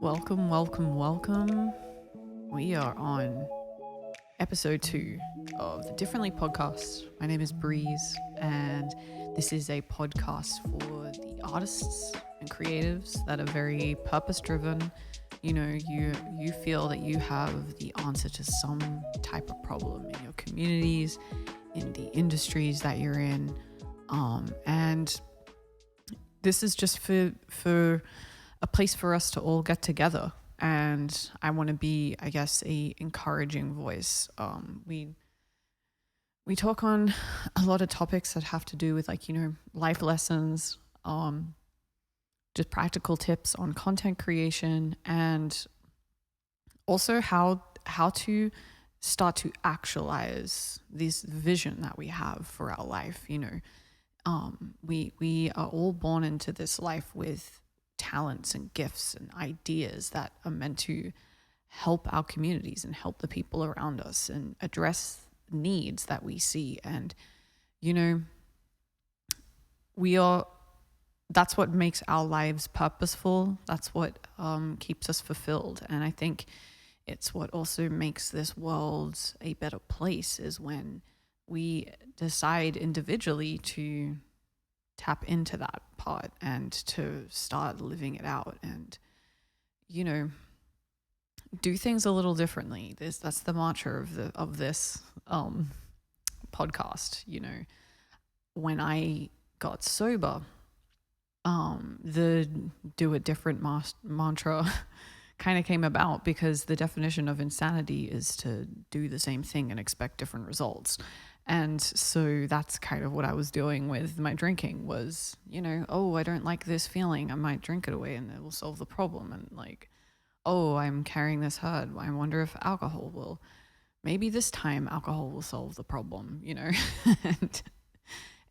Welcome, welcome, welcome. We are on episode 2 of the Differently podcast. My name is Breeze, and this is a podcast for the artists and creatives that are very purpose driven. You know, you feel that you have the answer to some type of problem in your communities, in the industries that you're in, and this is just for a place for us to all get together. And I want to be, I guess, a encouraging voice. We talk on a lot of topics that have to do with life lessons, just practical tips on content creation, and also how to start to actualize this vision that we have for our life. We are all born into this life with talents and gifts and ideas that are meant to help our communities and help the people around us and address needs that we see. And that's what makes our lives purposeful. That's what keeps us fulfilled. And I think it's what also makes this world a better place, is when we decide individually to tap into that part and to start living it out and, do things a little differently. That's the mantra of this podcast. When I got sober, the do it different mantra kind of came about because the definition of insanity is to do the same thing and expect different results. And so that's kind of what I was doing with my drinking was, I don't like this feeling. I might drink it away and it will solve the problem. And I'm carrying this hurt. I wonder if maybe this time alcohol will solve the problem, and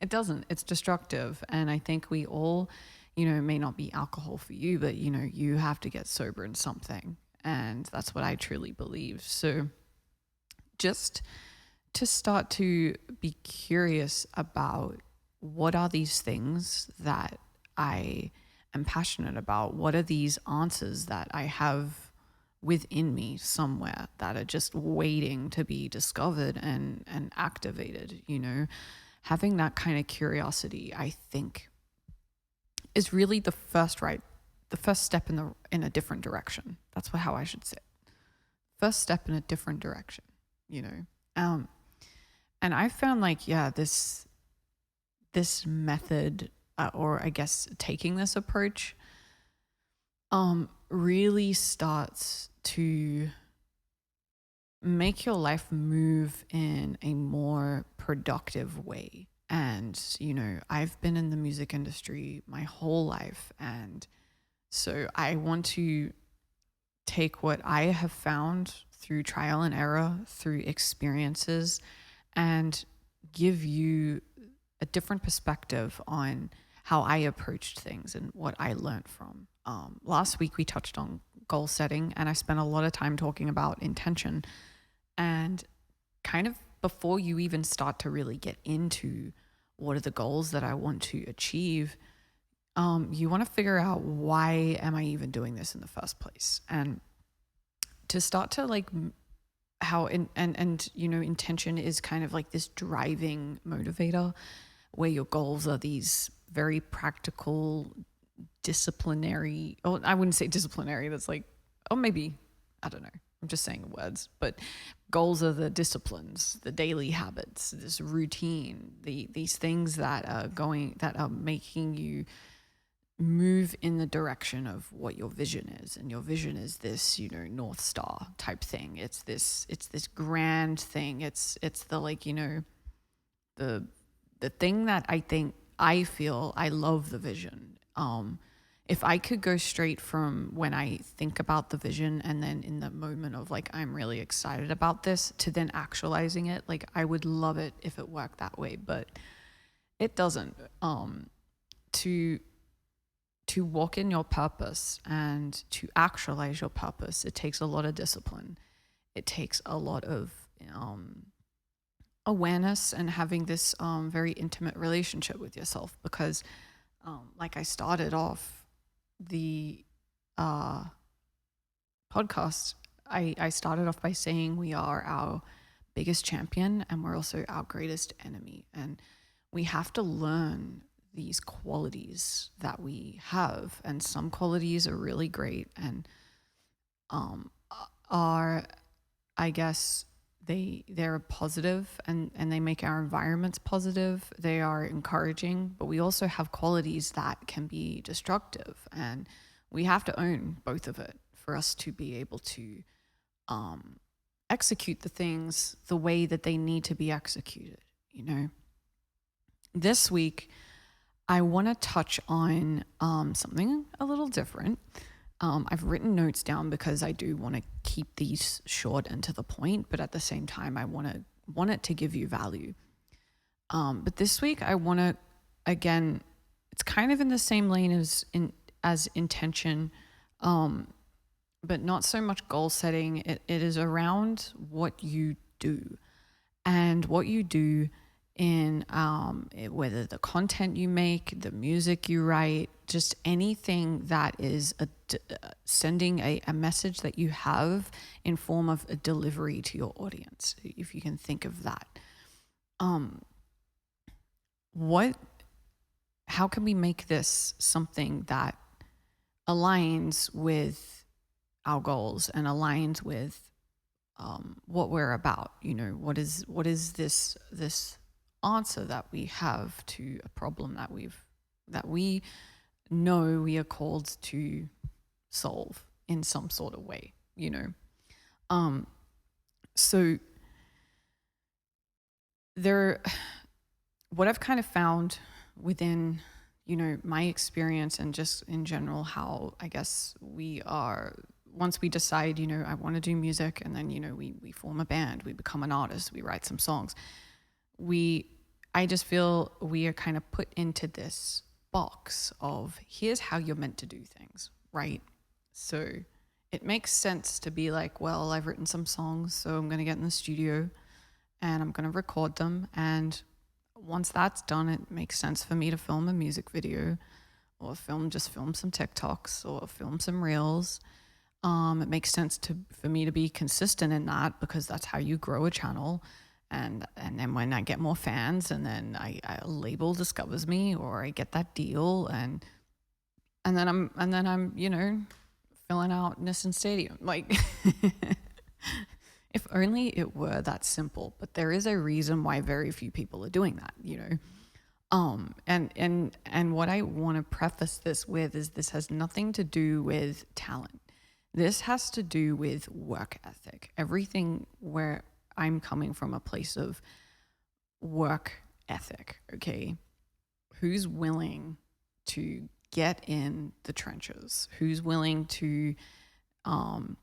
it doesn't. It's destructive. And I think we all, it may not be alcohol for you, but, you have to get sober in something. And that's what I truly believe. So just to start to be curious about what are these things that I am passionate about? What are these answers that I have within me somewhere that are just waiting to be discovered and activated? Having that kind of curiosity, I think, is really the first step in a different direction. That's how I should say it. First step in a different direction, and I found this method, or I guess taking this approach, really starts to make your life move in a more productive way. And, I've been in the music industry my whole life. And so I want to take what I have found through trial and error, through experiences, and give you a different perspective on how I approached things and what I learned from. Last week we touched on goal setting, and I spent a lot of time talking about intention. And kind of before you even start to really get into what are the goals that I want to achieve, you want to figure out, why am I even doing this in the first place? And to start to intention is kind of like this driving motivator, where your goals are these very practical, disciplinary, or I wouldn't say disciplinary, that's maybe, I don't know, I'm just saying words, but goals are the disciplines, the daily habits, this routine, these things that are making you move in the direction of what your vision is. And your vision is this, North Star type thing. It's this grand thing. It's the thing that I feel I love the vision. If I could go straight from when I think about the vision and then in the moment of I'm really excited about this to then actualizing it, I would love it if it worked that way, but it doesn't. To walk in your purpose and to actualize your purpose, it takes a lot of discipline. It takes a lot of awareness and having this very intimate relationship with yourself, because I started off the podcast, I started off by saying we are our biggest champion and we're also our greatest enemy. And we have to learn these qualities that we have. And some qualities are really great and are, I guess, they're positive and they make our environments positive. They are encouraging, but we also have qualities that can be destructive, and we have to own both of it for us to be able to execute the things the way that they need to be executed. You know, this week I want to touch on something a little different. I've written notes down because I do want to keep these short and to the point, but at the same time, I want it to give you value. But this week, I want to, again, it's kind of in the same lane as intention, but not so much goal setting. It is around what you do, and what you do in whether the content you make, the music you write, just anything that is sending a message that you have in form of a delivery to your audience, if you can think of that. How can we make this something that aligns with our goals and aligns with what we're about? You know, what is this answer that we have to a problem that we know we are called to solve in some sort of way, you know. So what I've kind of found within, you know, my experience and just in general, how I guess we are, once we decide, you know, I want to do music, and then, you know, we form a band, we become an artist, we write some songs. I just feel we are kind of put into this box of here's how you're meant to do things, right? So it makes sense to be like, well, I've written some songs, so I'm going to get in the studio and I'm going to record them. And once that's done, it makes sense for me to film a music video or film some TikToks or film some reels. It makes sense for me to be consistent in that, because that's how you grow a channel. And then when I get more fans, and then a label discovers me, or I get that deal, and then I'm you know, filling out Nissan Stadium. Like, if only it were that simple. But there is a reason why very few people are doing that, you know. And what I want to preface this with is this has nothing to do with talent. This has to do with work ethic. Everything where I'm coming from a place of work ethic, okay? Who's willing to get in the trenches? Who's willing to have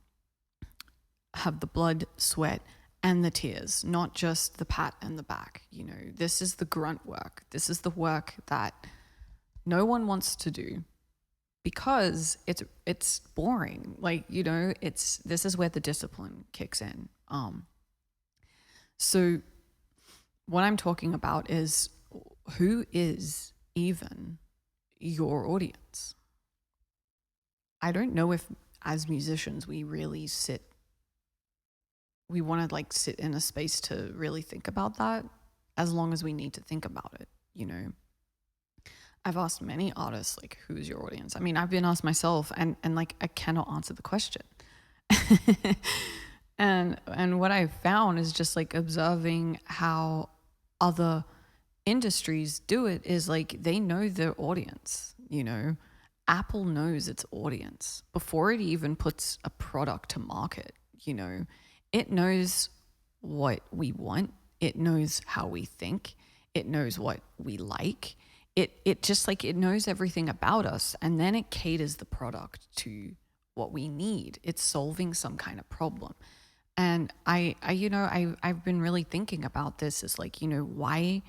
the blood, sweat, and the tears, not just the pat and the back? You know, this is the grunt work. This is the work that no one wants to do because it's boring. Like, you know, this is where the discipline kicks in. So what I'm talking about is, who is even your audience? I don't know if as musicians we really want to like sit in a space to really think about that, as long as we need to think about it, you know. I've asked many artists, like, who's your audience? I mean, I've been asked myself, and like, I cannot answer the question. And what I've found is just like observing how other industries do it is like, they know their audience, you know. Apple knows its audience before it even puts a product to market, you know. It knows what we want. It knows how we think. It knows what we like. It just like, it knows everything about us, and then it caters the product to what we need. It's solving some kind of problem. And I've been really thinking about this, is like, you know, why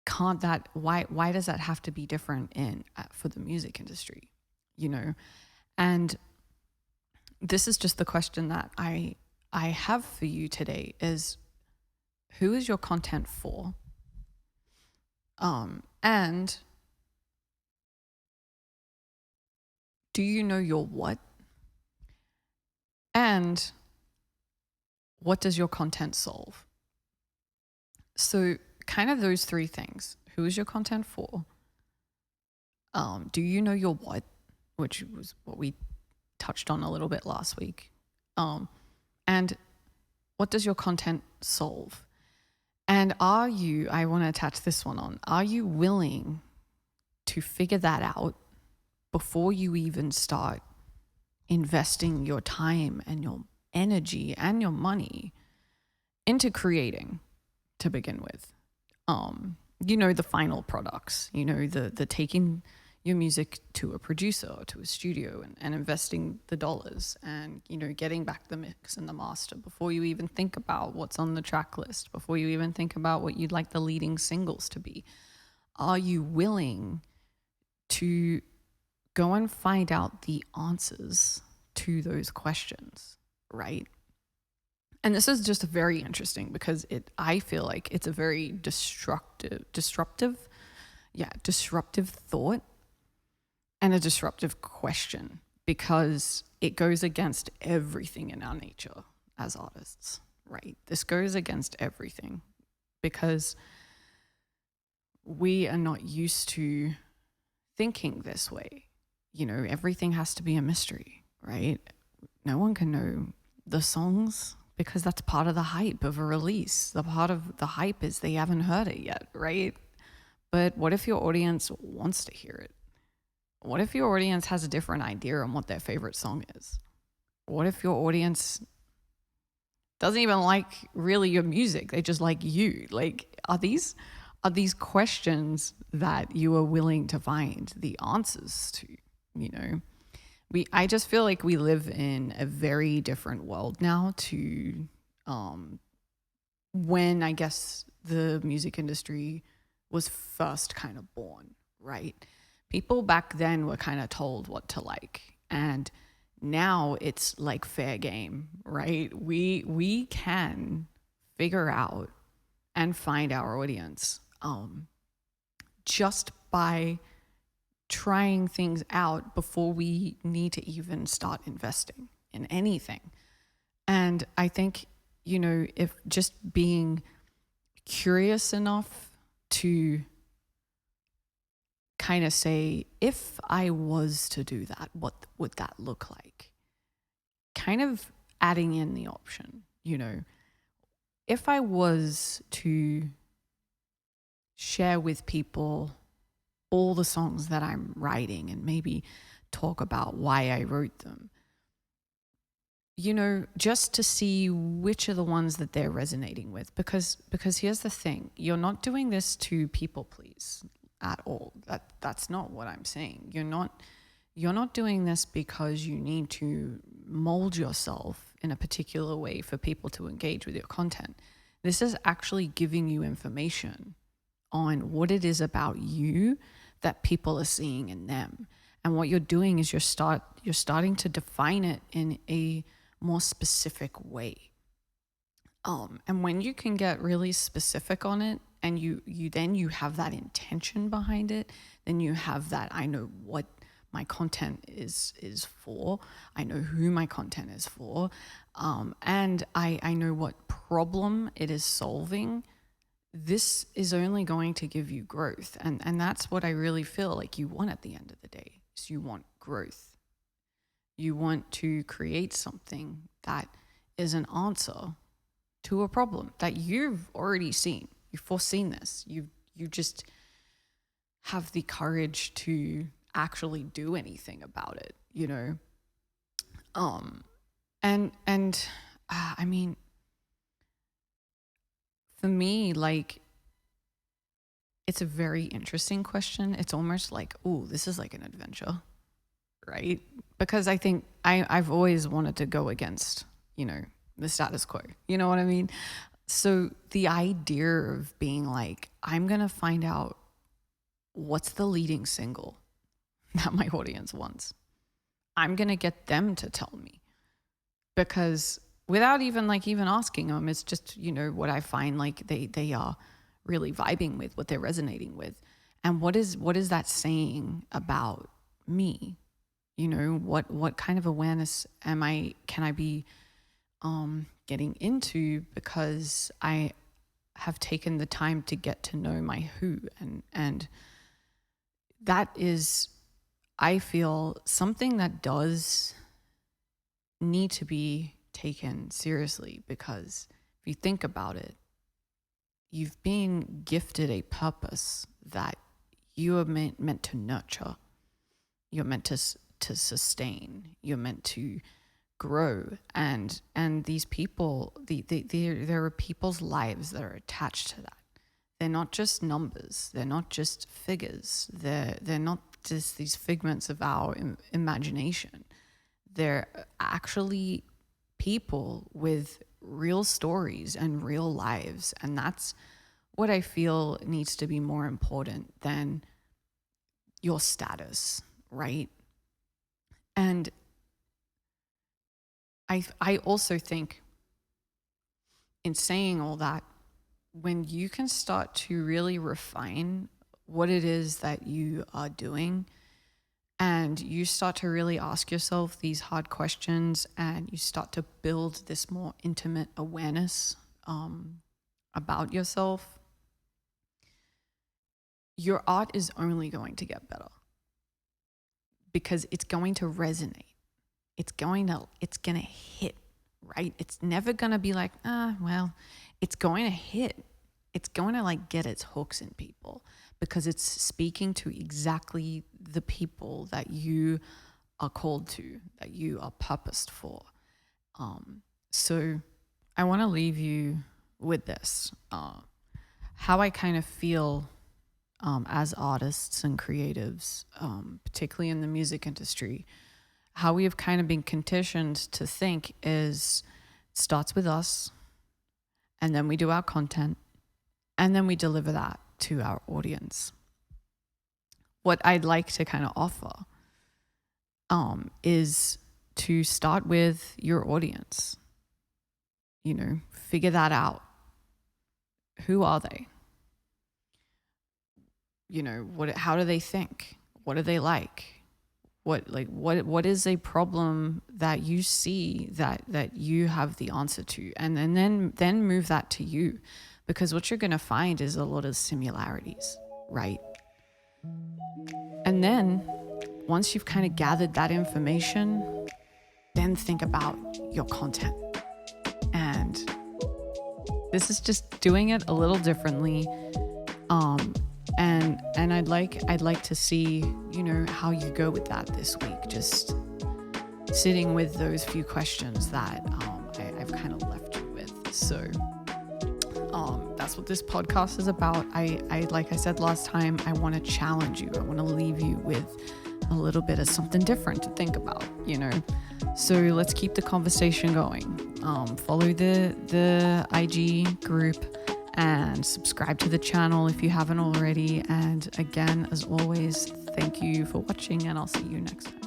does that have to be different for the music industry, you know? And this is just the question that I have for you today is, who is your content for? And do you know your what? And what does your content solve? So, kind of those three things. Who is your content for? Do you know your what? Which was what we touched on a little bit last week. And what does your content solve? And I want to attach this one on, are you willing to figure that out before you even start investing your time and your energy and your money into creating to begin with? The final products, the taking your music to a producer, to a studio, and investing the dollars and, getting back the mix and the master before you even think about what's on the track list, before you even think about what you'd like the leading singles to be. Are you willing to go and find out the answers to those questions, right? And this is just very interesting because I feel like it's a very disruptive thought and a disruptive question, because it goes against everything in our nature as artists, right? This goes against everything because we are not used to thinking this way. Everything has to be a mystery, right? No one can know the songs because that's part of the hype of a release. The part of the hype is they haven't heard it yet, right? But what if your audience wants to hear it? What if your audience has a different idea on what their favorite song is? What if your audience doesn't even like really your music? They just like you. Like, are these questions that you are willing to find the answers to? I just feel like we live in a very different world now to when I guess the music industry was first kind of born, right? People back then were kind of told what to like, and now it's like fair game, right? We can figure out and find our audience just by trying things out before we need to even start investing in anything. And I think, if just being curious enough to kind of say, if I was to do that, what would that look like? Kind of adding in the option, if I was to share with people all the songs that I'm writing and maybe talk about why I wrote them, just to see which are the ones that they're resonating with. Because here's the thing, you're not doing this to people please at all. That's not what I'm saying. You're not doing this because you need to mold yourself in a particular way for people to engage with your content. This is actually giving you information on what it is about you that people are seeing in them. And what you're doing is you're starting to define it in a more specific way. And when you can get really specific on it, and you have that intention behind it, then you have that, I know what my content is for, I know who my content is for, and I know what problem it is solving. This is only going to give you growth. And that's what I really feel like you want at the end of the day, is you want growth. You want to create something that is an answer to a problem that you've already seen. You've foreseen this. You just have the courage to actually do anything about it, I mean, for me, like, it's a very interesting question. It's almost like, oh, this is like an adventure, right? Because I think I've always wanted to go against, the status quo. You know what I mean? So the idea of being like, I'm going to find out what's the leading single that my audience wants. I'm going to get them to tell me, because without even asking them, it's just, what I find like they are really vibing with, what they're resonating with. And what is that saying about me? What kind of awareness can I be getting into, because I have taken the time to get to know my who, and that is, I feel, something that does need to be taken seriously, because if you think about it, you've been gifted a purpose that you are meant to nurture. You're meant to sustain. You're meant to grow, and these people, there are people's lives that are attached to that. They're not just numbers. They're not just figures. They're not just these figments of our imagination. They're actually people with real stories and real lives, and that's what I feel needs to be more important than your status, right? And I also think, in saying all that, when you can start to really refine what it is that you are doing, and you start to really ask yourself these hard questions, and you start to build this more intimate awareness about yourself, your art is only going to get better, because it's going to resonate. It's going to hit, right? It's never going to be like, it's going to hit. It's going to get its hooks in people, because it's speaking to exactly the people that you are called to, that you are purposed for. So I want to leave you with this, how I kind of feel as artists and creatives, particularly in the music industry. How we have kind of been conditioned to think is, it starts with us, and then we do our content, and then we deliver that to our audience. What I'd like to kind of offer is to start with your audience. Figure that out. Who are they? How do they think? What do they like? What is a problem that you see that you have the answer to, and then move that to you, because what you're going to find is a lot of similarities, right? And then once you've kind of gathered that information, then think about your content. And this is just doing it a little differently, and I'd like to see, how you go with that this week. Just sitting with those few questions that I've kind of left you with. So that's what this podcast is about. I like I said last time, I want to challenge you. I want to leave you with a little bit of something different to think about, So let's keep the conversation going. Follow the IG group, and subscribe to the channel if you haven't already. And again, as always, thank you for watching, and I'll see you next time.